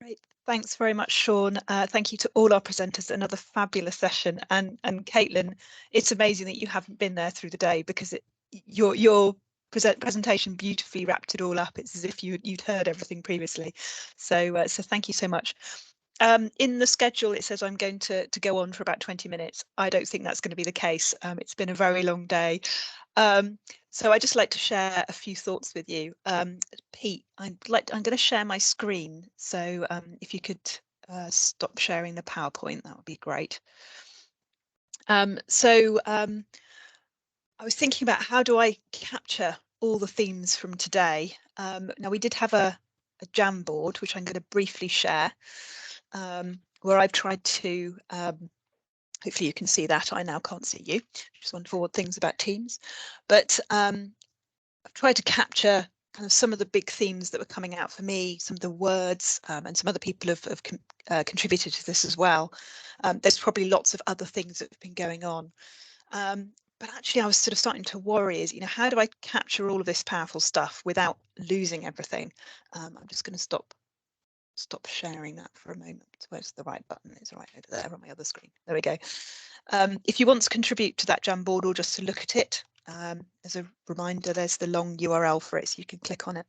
Great. Thanks very much, Sean. Thank you to all our presenters. Another fabulous session. And Caitlin, it's amazing that you haven't been there through the day, because your presentation beautifully wrapped it all up. It's as if you'd heard everything previously. So thank you so much. In the schedule, it says I'm going to go on for about 20 minutes. I don't think that's going to be the case. It's been a very long day. So I'd just like to share a few thoughts with you. Pete, I'm going to share my screen. So if you could stop sharing the PowerPoint, that would be great. I was thinking about, how do I capture all the themes from today? Now, we did have a Jamboard, which I'm going to briefly share, where I've tried to, hopefully you can see that. I now can't see you, which is one forward things about Teams. But I've tried to capture kind of some of the big themes that were coming out for me, some of the words, and some other people have contributed to this as well. There's probably lots of other things that have been going on. But actually, I was sort of starting to worry, is, how do I capture all of this powerful stuff without losing everything? I'm just going to stop sharing that for a moment. Where's the right button? It's right over there on my other screen. There we go. If you want to contribute to that Jamboard, or just to look at it, as a reminder, there's the long URL for it, so you can click on it.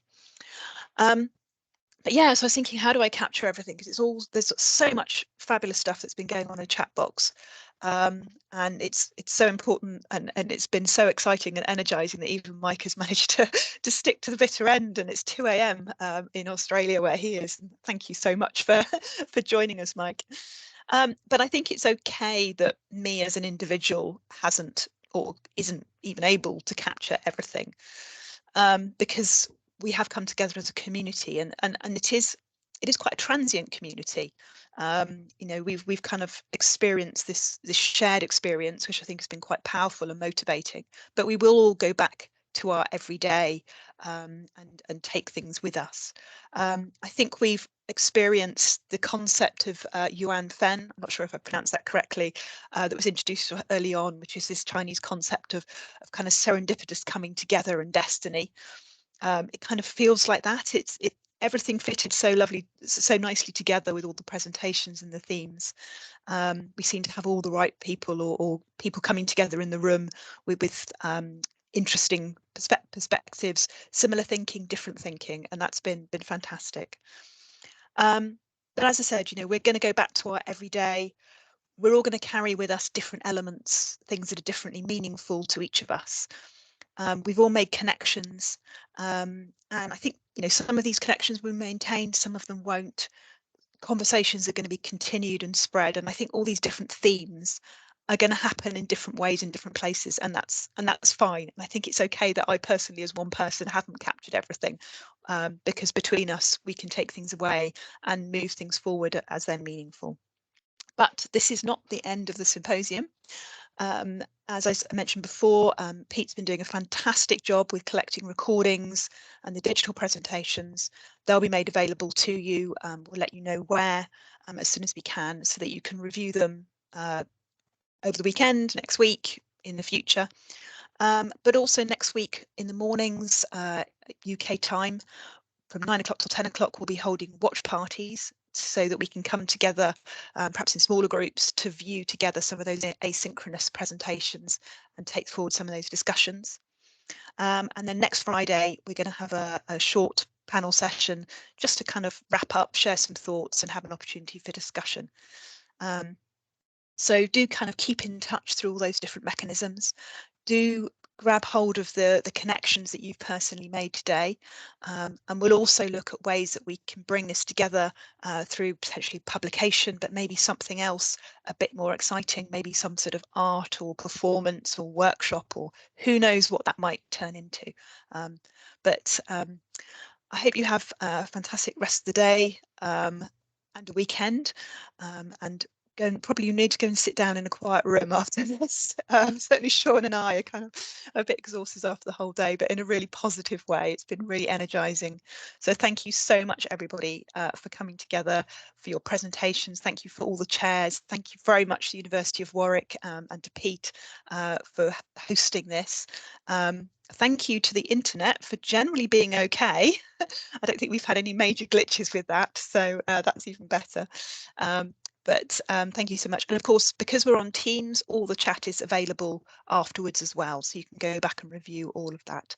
But yeah, so I was thinking, how do I capture everything? Because there's so much fabulous stuff that's been going on in the chat box. And it's so important, and it's been so exciting and energizing that even Mike has managed to stick to the bitter end, and it's 2 a.m. In Australia where he is. Thank you so much for joining us, Mike. But I think it's okay that me as an individual hasn't, or isn't even able to capture everything, because we have come together as a community, and it is quite a transient community. We've kind of experienced this shared experience, which I think has been quite powerful and motivating, but we will all go back to our everyday, and take things with us. I think we've experienced the concept of Yuan Fen, I'm not sure if I pronounced that correctly, that was introduced early on, which is this Chinese concept of kind of serendipitous coming together and destiny. It kind of feels like that. Everything fitted so nicely together with all the presentations and the themes. We seem to have all the right people, or people coming together in the room with interesting perspectives, similar thinking, different thinking, and that's been fantastic. But as I said, we're going to go back to our everyday. We're all going to carry with us different elements, things that are differently meaningful to each of us. We've all made connections, and I think some of these connections will maintain, some of them won't. Conversations are going to be continued and spread, and I think all these different themes are going to happen in different ways in different places, and that's fine. And I think it's okay that I personally, as one person, haven't captured everything, because between us we can take things away and move things forward as they're meaningful. But this is not the end of the symposium. As I mentioned before, Pete's been doing a fantastic job with collecting recordings and the digital presentations. They'll be made available to you. We'll let you know where as soon as we can, so that you can review them over the weekend, next week, in the future. But also next week in the mornings, UK time, from 9 o'clock till 10 o'clock, we'll be holding watch parties, so that we can come together, perhaps in smaller groups, to view together some of those asynchronous presentations and take forward some of those discussions. And then next Friday, we're going to have a short panel session, just to kind of wrap up, share some thoughts, and have an opportunity for discussion. So do kind of keep in touch through all those different mechanisms. Do grab hold of the connections that you've personally made today, and we'll also look at ways that we can bring this together through potentially publication, but maybe something else a bit more exciting, maybe some sort of art or performance or workshop, or who knows what that might turn into. But I hope you have a fantastic rest of the day and a weekend, and probably you need to go and sit down in a quiet room after this. Certainly Sean and I are kind of a bit exhausted after the whole day, but in a really positive way. It's been really energizing. So thank you so much, everybody, for coming together, for your presentations. Thank you for all the chairs. Thank you very much to the University of Warwick, and to Pete for hosting this. Thank you to the internet for generally being okay. I don't think we've had any major glitches with that, so that's even better. But thank you so much. And of course, because we're on Teams, all the chat is available afterwards as well, so you can go back and review all of that.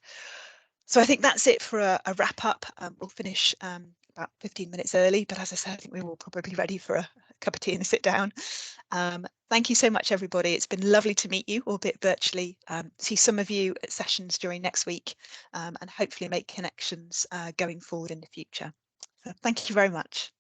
So I think that's it for a wrap up. We'll finish about 15 minutes early, but as I said, I think we're all probably ready for a cup of tea and a sit down. Thank you so much, everybody. It's been lovely to meet you, albeit virtually. See some of you at sessions during next week, and hopefully make connections going forward in the future. So thank you very much.